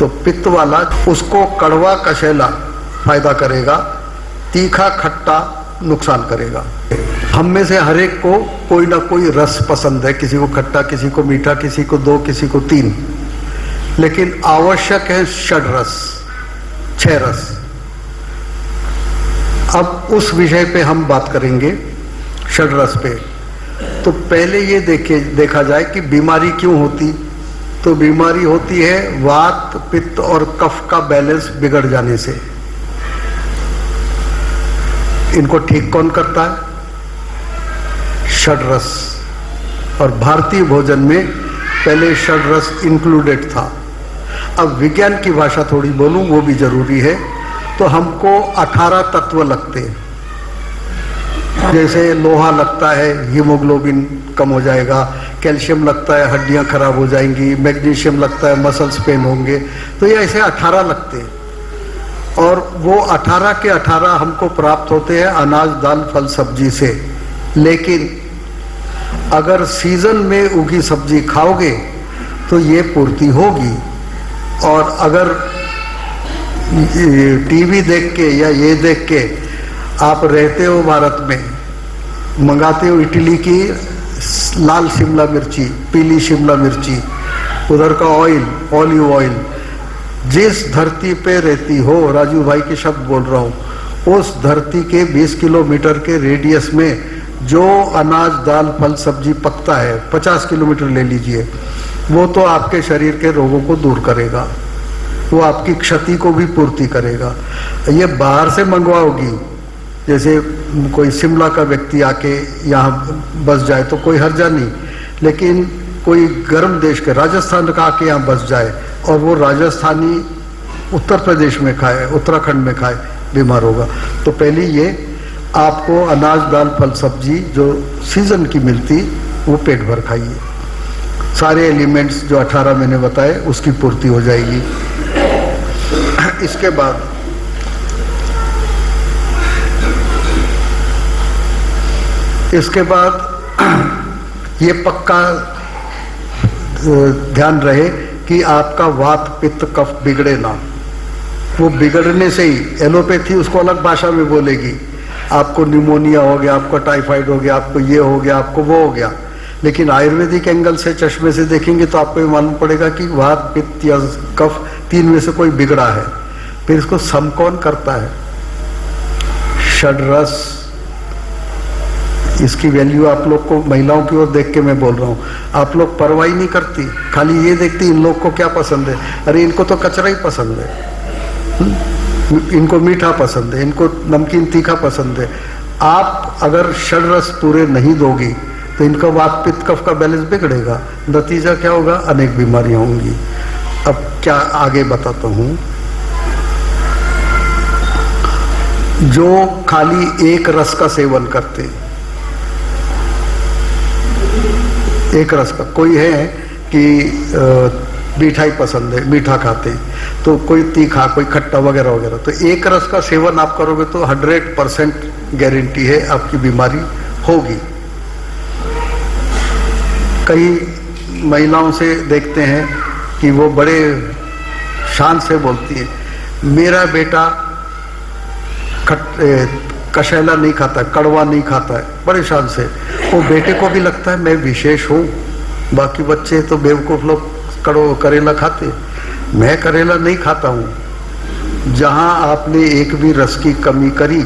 तो पित्त वाला उसको कड़वा कशैला फायदा करेगा, तीखा खट्टा नुकसान करेगा। हम में से हर एक को कोई ना कोई रस पसंद है, किसी को खट्टा, किसी को मीठा, किसी को 2, किसी को 3, लेकिन आवश्यक है षड रस, 6 रस। अब उस विषय पे हम बात करेंगे, षड रस पे। तो पहले ये देखा जाए कि बीमारी क्यों होती। तो बीमारी होती है वात, पित्त और कफ का बैलेंस बिगड़ जाने से। इनको ठीक कौन करता है? षड रस। और भारतीय भोजन में पहले षड रस इंक्लूडेड था। अब विज्ञान की भाषा थोड़ी बोलूं, वो भी जरूरी है। तो हमको 18 तत्व लगते हैं। जैसे लोहा लगता है, हीमोग्लोबिन कम हो जाएगा, कैल्शियम लगता है, हड्डियां खराब हो जाएंगी, मैग्नीशियम लगता है, मसल्स पेन होंगे। तो ये ऐसे 18 लगते हैं। और वो 18 के 18 हमको प्राप्त होते हैं अनाज, दाल, फल, सब्जी से। लेकिन अगर सीजन में उगी सब्जी खाओगे तो ये पूर्ति होगी। और अगर टीवी देख के या ये देख के आप रहते हो भारत में, मंगाते हो इटली की लाल शिमला मिर्ची, पीली शिमला मिर्ची, उधर का ऑयल, ऑलिव ऑयल, जिस धरती पे रहती हो, राजू भाई के शब्द बोल रहा हूं, उस धरती के 20 किलोमीटर के रेडियस में जो अनाज, दाल, फल, सब्जी पकता है, 50 किलोमीटर ले लीजिए, वो तो आपके शरीर के रोगों को दूर करेगा, वो आपकी क्षति को भी पूर्ति करेगा। ये बाहर से मंगवाओगी, जैसे कोई शिमला का व्यक्ति आके यहाँ बस जाए तो कोई हर्जा नहीं, लेकिन कोई गर्म देश के, राजस्थान का आके यहाँ बस जाए और वो राजस्थानी उत्तर प्रदेश में खाए, उत्तराखंड में खाए, बीमार होगा। तो पहले ये आपको अनाज, दाल, फल, सब्जी जो सीजन की मिलती वो पेट भर खाइए। सारे एलिमेंट्स जो 18 मैंने बताए उसकी पूर्ति हो जाएगी। इसके बाद ये पक्का ध्यान रहे कि आपका वात, पित्त, कफ बिगड़े ना। वो बिगड़ने से ही, एलोपैथी उसको अलग भाषा में बोलेगी, आपको निमोनिया हो गया, आपको टाइफाइड हो गया, आपको ये हो गया, आपको वो हो गया। लेकिन आयुर्वेदिक एंगल से, चश्मे से देखेंगे तो आपको ये मालूम पड़ेगा कि वात, पित्त या कफ 3 में से कोई बिगड़ा है। फिर इसको सम कौन करता है? षड रस। इसकी वैल्यू आप लोग को, महिलाओं की ओर देख के मैं बोल रहा हूँ, आप लोग परवाह नहीं करती, खाली ये देखती इन लोग को क्या पसंद है। अरे इनको तो कचरा ही पसंद है, इनको मीठा पसंद है, इनको नमकीन तीखा पसंद है। आप अगर षड रस पूरे नहीं दोगी तो इनका वात, पित्त, कफ का बैलेंस बिगड़ेगा। नतीजा क्या होगा? अनेक बीमारियां होंगी। अब क्या आगे बताता हूं। जो खाली एक रस का सेवन करते, एक रस का, कोई है कि मीठा ही पसंद है, मीठा खाते हैं, तो कोई तीखा, कोई खट्टा वगैरह वगैरह। तो एक रस का सेवन आप करोगे तो 100% गारंटी है आपकी बीमारी होगी। कई महिलाओं से देखते हैं कि वो बड़े शान से बोलती है, मेरा बेटा कशैला नहीं खाता, कड़वा नहीं खाता है, बड़े शान से। वो बेटे को भी लगता है मैं विशेष हूँ, बाकी बच्चे तो बेवकूफ लोग करेला खाते, मैं करेला नहीं खाता हूँ। जहाँ आपने एक भी रस की कमी करी,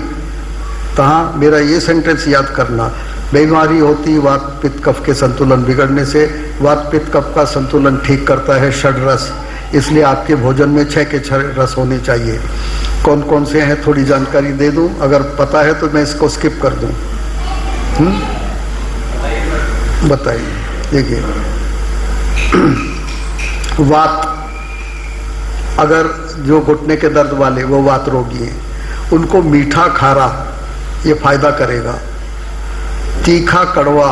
तहाँ मेरा ये सेंटेंस याद करना, बीमारी होती वात, पित्त, कफ के संतुलन बिगड़ने से। वात, पित्त, कफ का संतुलन ठीक करता है षड रस। इसलिए आपके भोजन में 6 के 6 रस होने चाहिए। कौन कौन से हैं थोड़ी जानकारी दे दूं, अगर पता है तो मैं इसको स्किप कर दूं। बताइए। देखिए, वात, अगर जो घुटने के दर्द वाले, वो वात रोगी हैं, उनको मीठा खारा ये फायदा करेगा, तीखा कड़वा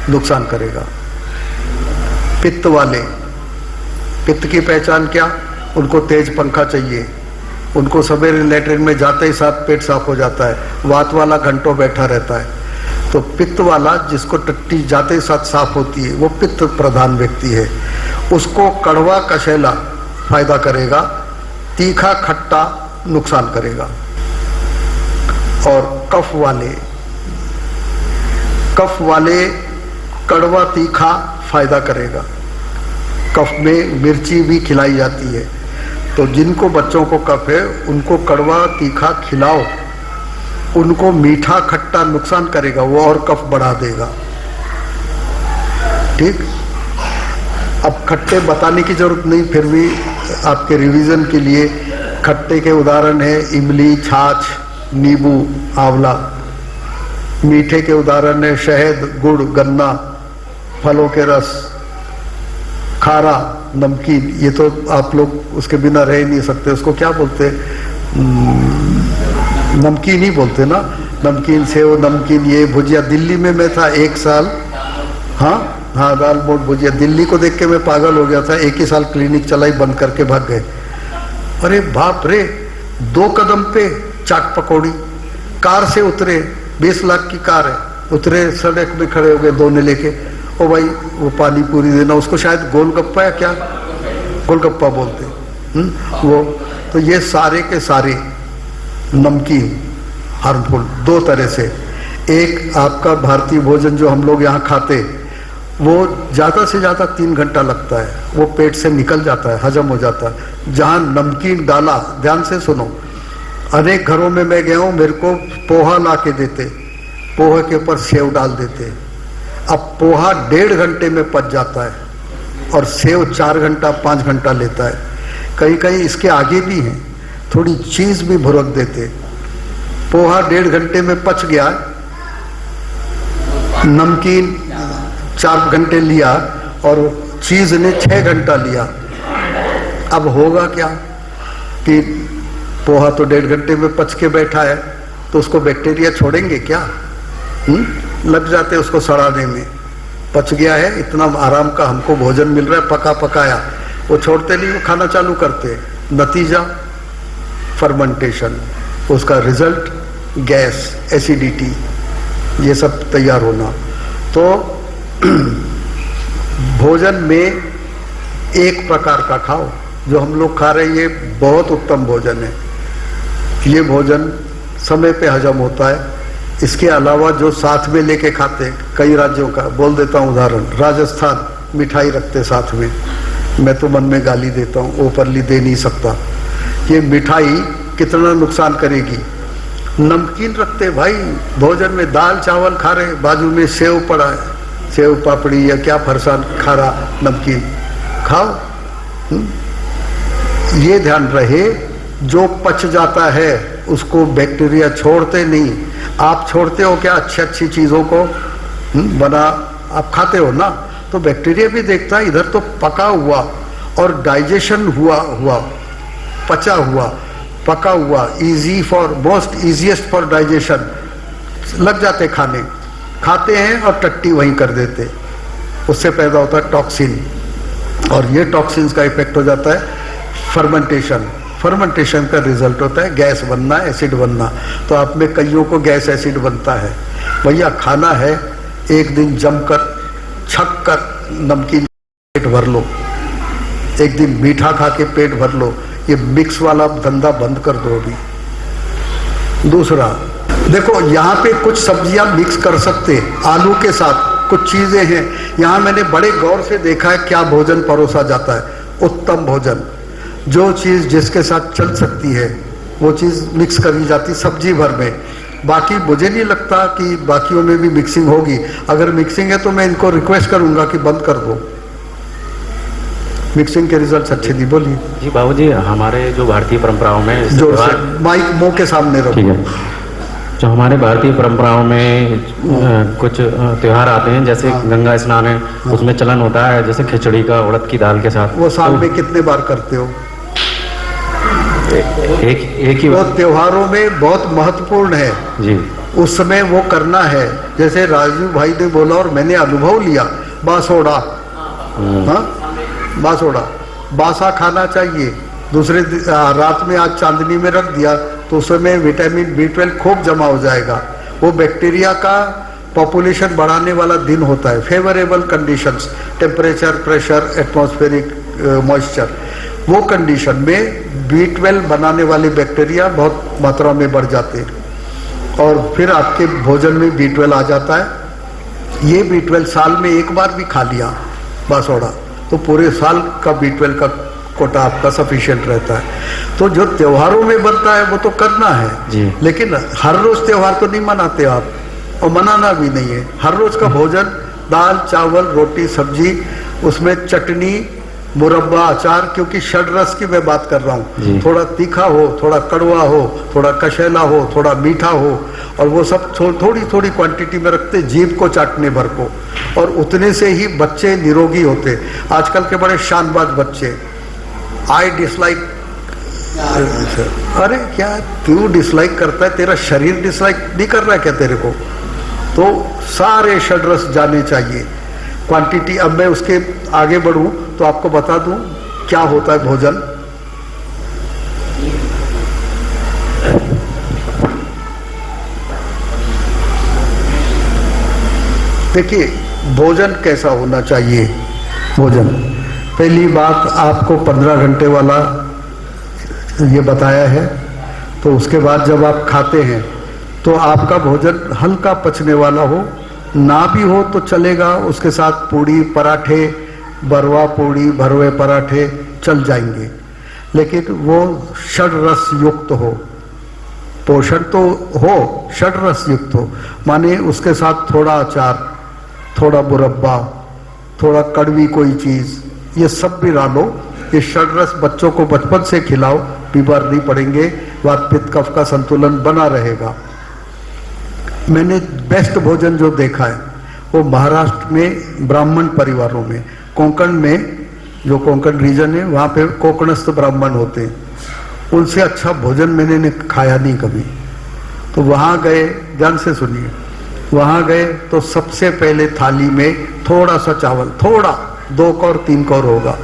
नुकसान करेगा। पित्त वाले, पित्त की पहचान क्या? उनको तेज पंखा चाहिए, उनको सवेरे लेटरिन में जाते ही साथ पेट साफ हो जाता है। वात वाला घंटों बैठा रहता है। तो पित्त वाला, जिसको टट्टी जाते ही साथ साफ होती है, वो पित्त प्रधान व्यक्ति है। उसको कड़वा कशैला फायदा करेगा, तीखा खट्टा नुकसान करेगा। और कफ वाले कड़वा तीखा फायदा करेगा। कफ में मिर्ची भी खिलाई जाती है, तो जिनको बच्चों को कफ है उनको कड़वा तीखा खिलाओ, उनको मीठा खट्टा नुकसान करेगा, वो और कफ बढ़ा देगा। ठीक, अब खट्टे बताने की जरूरत नहीं, फिर भी आपके रिवीजन के लिए खट्टे के उदाहरण है इमली, छाछ, नींबू, आंवला। मीठे के उदाहरण है शहद, गुड़, गन्ना, फलों के रस, खारा, नमकीन। ये तो आप लोग उसके बिना रह ही नहीं सकते। उसको क्या बोलते, नमकीन ही बोलते ना, नमकीन, सेव नमकीन, ये भुजिया। दिल्ली में मैं था 1 साल, हाँ, दाल मोट भुजिया। दिल्ली को देख के मैं पागल हो गया था। 1 ही साल क्लिनिक चलाई, बंद करके भाग गए। अरे बाप रे, 2 कदम पे चाट पकौड़ी। कार से उतरे, 20 लाख की कार है, उतरे, सड़क में खड़े हो गए, 2 ने लेके, ओ भाई वो पानी पूरी देना। उसको शायद गोलगप्पा या क्या, गोलगप्पा बोलते, वो। तो ये सारे के सारे नमकीन हार्मफुल 2 तरह से। एक आपका भारतीय भोजन जो हम लोग यहाँ खाते, वो ज़्यादा से ज़्यादा 3 घंटा लगता है, वो पेट से निकल जाता है, हजम हो जाता है। जहाँ नमकीन डाला, ध्यान से सुनो, अनेक घरों में मैं गया हूँ, मेरे को पोहा ला के देते, पोहे के ऊपर सेव डाल देते। अब पोहा 1.5 घंटे में पच जाता है और सेव 4 घंटा 5 घंटा लेता है। कहीं कहीं इसके आगे भी हैं, थोड़ी चीज भी भुरक देते। पोहा 1.5 घंटे में पच गया, नमकीन 4 घंटे लिया और चीज ने 6 घंटा लिया। अब होगा क्या कि पोहा तो 1.5 घंटे में पच के बैठा है, तो उसको बैक्टीरिया छोड़ेंगे क्या? लग जाते उसको सड़ाने में। पच गया है, इतना आराम का हमको भोजन मिल रहा है, पका पकाया, वो छोड़ते नहीं, वो खाना चालू करते। नतीजा फर्मेंटेशन, उसका रिजल्ट गैस, एसिडिटी, ये सब तैयार होना। तो भोजन में एक प्रकार का खाओ, जो हम लोग खा रहे हैं ये बहुत उत्तम भोजन है। ये भोजन समय पे हजम होता है। इसके अलावा जो साथ में लेके खाते, कई राज्यों का बोल देता हूँ उदाहरण, राजस्थान मिठाई रखते साथ में, मैं तो मन में गाली देता हूँ, ओपनली दे नहीं सकता। ये मिठाई कितना नुकसान करेगी। नमकीन रखते भाई, भोजन में दाल चावल खा रहे, बाजू में सेव पड़ा है, सेव पापड़ी या क्या फरसान खा रहा, नमकीन खाओ। ये ध्यान रहे, जो पच जाता है उसको बैक्टीरिया छोड़ते नहीं। आप छोड़ते हो क्या अच्छी अच्छी चीजों को, बना आप खाते हो ना, तो बैक्टीरिया भी देखता है इधर तो पका हुआ और डाइजेशन हुआ पचा हुआ, पका हुआ, easy for, most easiest for digestion, लग जाते खाने, खाते हैं और टट्टी वहीं कर देते। उससे पैदा होता है टॉक्सिन, और ये टॉक्सिन्स का इफेक्ट हो जाता है फर्मेंटेशन। फर्मेंटेशन का रिजल्ट होता है गैस बनना, एसिड बनना। तो आप में कईयों को गैस एसिड बनता है। भैया खाना है, एक दिन जमकर छक कर नमकीन पेट भर लो, एक दिन मीठा खा के पेट भर लो। ये मिक्स वाला धंधा बंद कर दो अभी। दूसरा देखो, यहाँ पे कुछ सब्जियां मिक्स कर सकते, आलू के साथ कुछ चीजें हैं। यहाँ मैंने बड़े गौर से देखा है क्या भोजन परोसा जाता है। उत्तम भोजन, जो चीज जिसके साथ चल सकती है वो चीज मिक्स करी जाती सब्जी भर में। बाकी मुझे नहीं लगता कि बाकियों में भी मिक्सिंग होगी। अगर मिक्सिंग है तो मैं इनको रिक्वेस्ट करूंगा कि बंद कर दो। मिक्सिंग के रिजल्ट अच्छे नहीं। बोलिए जी बाबूजी, हमारे जो भारतीय परंपराओं में, जोर से माइक मुंह के सामने रखो। ठीक है। जो हमारे भारतीय परंपराओं में कुछ त्योहार आते हैं, जैसे गंगा स्नान है, उसमें चलन होता है जैसे खिचड़ी का उड़द की दाल के साथ। वो साल में कितने बार करते हो? एक ही। वो त्योहारों में बहुत महत्वपूर्ण है जी, उस समय वो करना है। जैसे राजू भाई ने बोला और मैंने अनुभव लिया, बासोड़ा, बासोड़ा, बासा खाना चाहिए। दूसरे रात में आज चांदनी में रख दिया तो उसमें विटामिन B12 खूब जमा हो जाएगा। वो बैक्टीरिया का पॉपुलेशन बढ़ाने वाला दिन होता है। Favourable conditions, temperature, pressure, atmospheric moisture, वो कंडीशन में B12 बनाने वाले बैक्टीरिया बहुत मात्रा में बढ़ जाते हैं और फिर आपके भोजन में B12 आ जाता है। ये B12 साल में एक बार भी खा लिया बासोड़ा तो पूरे साल का B12 का कोटा आपका सफिशिएंट रहता है। तो जो त्योहारों में बनता है वो तो करना है जी। लेकिन हर रोज त्योहार तो नहीं मनाते आप, और मनाना भी नहीं है। हर रोज का भोजन दाल चावल रोटी सब्जी, उसमें चटनी मुरब्बा अचार, क्योंकि षड्रस की मैं बात कर रहा हूँ। थोड़ा तीखा हो, थोड़ा कड़वा हो, थोड़ा कशेला हो, थोड़ा मीठा हो, और वो सब थोड़ी थोड़ी क्वांटिटी में रखते जीभ को चाटने भर को, और उतने से ही बच्चे निरोगी होते। आजकल के बड़े शानबाज बच्चे, आई डिसलाइक, अरे क्या क्यों डिसलाइक करता है, तेरा शरीर डिसलाइक नहीं कर रहा है क्या तेरे को? तो सारे षड्रस जाने चाहिए क्वांटिटी। अब मैं उसके आगे बढ़ूं तो आपको बता दूं क्या होता है भोजन। देखिए भोजन कैसा होना चाहिए। भोजन पहली बात आपको 15 घंटे वाला ये बताया है। तो उसके बाद जब आप खाते हैं तो आपका भोजन हल्का पचने वाला हो, ना भी हो तो चलेगा, उसके साथ पूड़ी पराठे, बरवा पूड़ी भरवे पराठे चल जाएंगे, लेकिन वो षड्रस युक्त हो। पोषण तो हो, षड्रस युक्त हो, माने उसके साथ थोड़ा अचार, थोड़ा मुरब्बा, थोड़ा कड़वी कोई चीज, ये सब भी डालो। ये षड्रस बच्चों को बचपन से खिलाओ, बीमार नहीं पड़ेंगे, वात पित्त कफ का संतुलन बना रहेगा। मैंने बेस्ट भोजन जो देखा है वो महाराष्ट्र में ब्राह्मण परिवारों में, कोंकण में, जो कोंकण रीजन है वहाँ पे कोकणस्थ ब्राह्मण होते हैं, उनसे अच्छा भोजन मैंने खाया नहीं कभी। तो वहाँ गए, ध्यान से सुनिए, वहाँ गए तो सबसे पहले थाली में थोड़ा सा चावल, थोड़ा 2 कौर 3 कौर होगा,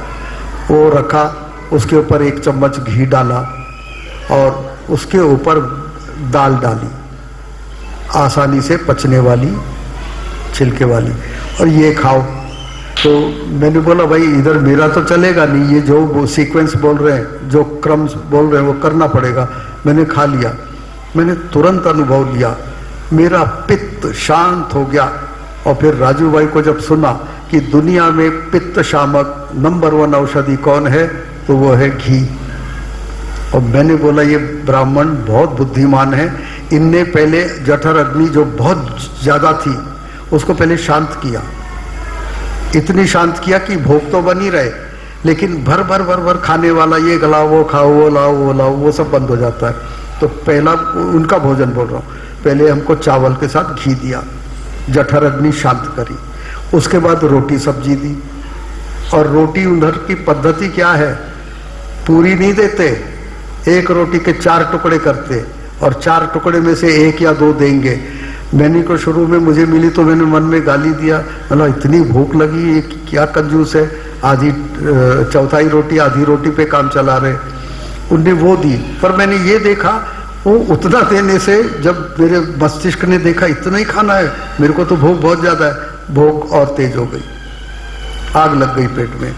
वो रखा, उसके ऊपर 1 चम्मच घी डाला और उसके ऊपर दाल डाली, आसानी से पचने वाली, छिलके वाली, और ये खाओ। तो मैंने बोला भाई इधर मेरा तो चलेगा नहीं, ये जो वो सीक्वेंस बोल रहे हैं, जो क्रम बोल रहे हैं वो करना पड़ेगा। मैंने खा लिया, मैंने तुरंत अनुभव लिया, मेरा पित्त शांत हो गया। और फिर राजू भाई को जब सुना कि दुनिया में पित्त शामक नंबर 1 औषधि कौन है, तो वो है घी। और मैंने बोला ये ब्राह्मण बहुत बुद्धिमान है, इनने पहले जठर अग्नि जो बहुत ज्यादा थी उसको पहले शांत किया, इतनी शांत किया कि भूख तो बनी रहे, लेकिन भर भर भर भर खाने वाला, ये गलाओ वो खाओ वो लाओ वो लाओ, वो सब बंद हो जाता है। तो पहला उनका भोजन बोल रहा हूँ, पहले हमको चावल के साथ घी दिया, जठर अग्नि शांत करी, उसके बाद रोटी सब्जी दी। और रोटी उधर की पद्धति क्या है, पूरी नहीं देते, एक रोटी के 4 टुकड़े करते, और 4 टुकड़े में से 1 या 2 देंगे। मैंने को शुरू में मुझे मिली तो मैंने मन में गाली दिया, मतलब इतनी भूख लगी, ये क्या कंजूस है, आधी चौथाई रोटी आधी रोटी पे काम चला रहे। उनने वो दी, पर मैंने ये देखा वो उतना देने से, जब मेरे मस्तिष्क ने देखा इतना ही खाना है, मेरे को तो भूख बहुत ज्यादा है, भूख और तेज हो गई, आग लग गई पेट में।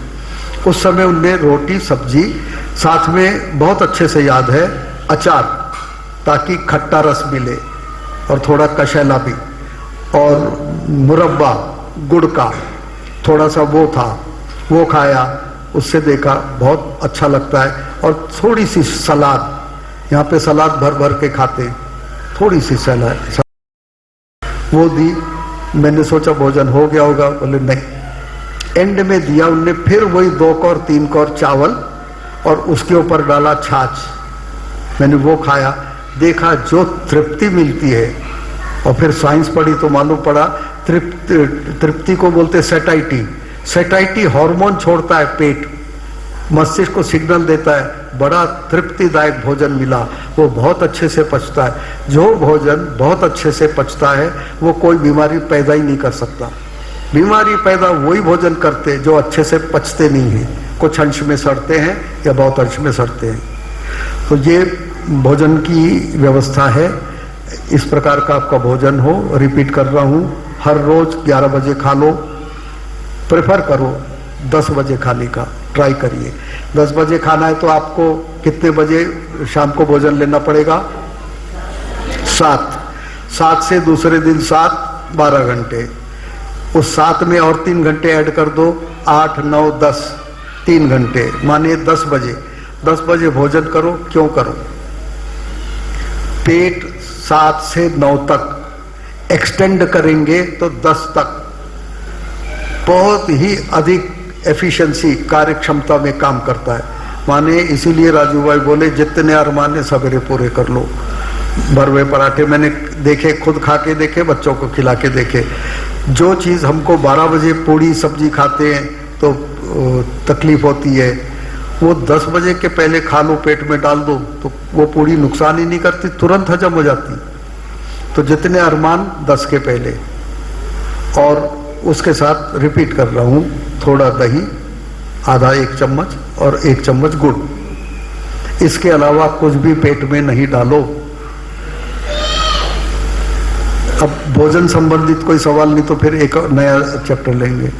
उस समय उनने रोटी सब्जी, साथ में बहुत अच्छे से याद है अचार, ताकि खट्टा रस मिले, और थोड़ा कशैला भी, और मुरब्बा गुड़ का थोड़ा सा वो था, वो खाया। उससे देखा बहुत अच्छा लगता है। और थोड़ी सी सलाद, यहाँ पे सलाद भर भर के खाते हैं, थोड़ी सी सलाद वो दी। मैंने सोचा भोजन हो गया होगा, बोले नहीं। एंड में दिया उनने फिर वही 2 कौर 3 कौर चावल, और उसके ऊपर डाला छाछ। मैंने वो खाया, देखा जो तृप्ति मिलती है। और फिर साइंस पढ़ी तो मालूम पड़ा तृप्ति को बोलते सेटाइटी। सेटाइटी हार्मोन छोड़ता है पेट, मस्तिष्क को सिग्नल देता है बड़ा तृप्तिदायक भोजन मिला, वो बहुत अच्छे से पचता है। जो भोजन बहुत अच्छे से पचता है वो कोई बीमारी पैदा ही नहीं कर सकता। बीमारी पैदा वही भोजन करते जो अच्छे से पचते नहीं हैं, कुछ अंश में सड़ते हैं या बहुत अंश में सड़ते हैं। तो ये भोजन की व्यवस्था है, इस प्रकार का आपका भोजन हो। रिपीट कर रहा हूं, हर रोज 11 बजे खा लो, प्रेफर करो 10 बजे खाने का ट्राई करिए। 10 बजे खाना है तो आपको कितने बजे शाम को भोजन लेना पड़ेगा? 7 से दूसरे दिन 7, 12 घंटे। उस 7 में और 3 घंटे ऐड कर दो, 8, 9, 10, 3 घंटे, मानिए 10 बजे। 10 बजे भोजन करो। क्यों करो? पेट 7 से 9 तक एक्सटेंड करेंगे तो 10 तक बहुत ही अधिक एफिशिएंसी, कार्यक्षमता में काम करता है। माने इसीलिए राजू भाई बोले जितने अरमान है सवेरे पूरे कर लो। भरवे पराठे मैंने देखे, खुद खा के देखे, बच्चों को खिला के देखे। जो चीज़ हमको 12 बजे पूड़ी सब्जी खाते हैं तो तकलीफ होती है, वो 10 बजे के पहले खा लो, पेट में डाल दो तो वो पूड़ी नुकसान ही नहीं करती, तुरंत हजम हो जाती। तो जितने अरमान 10 के पहले। और उसके साथ रिपीट कर रहा हूँ, थोड़ा दही, आधा 1 चम्मच और 1 चम्मच गुड़। इसके अलावा कुछ भी पेट में नहीं डालो। अब भोजन संबंधित कोई सवाल नहीं तो फिर एक नया चैप्टर लेंगे।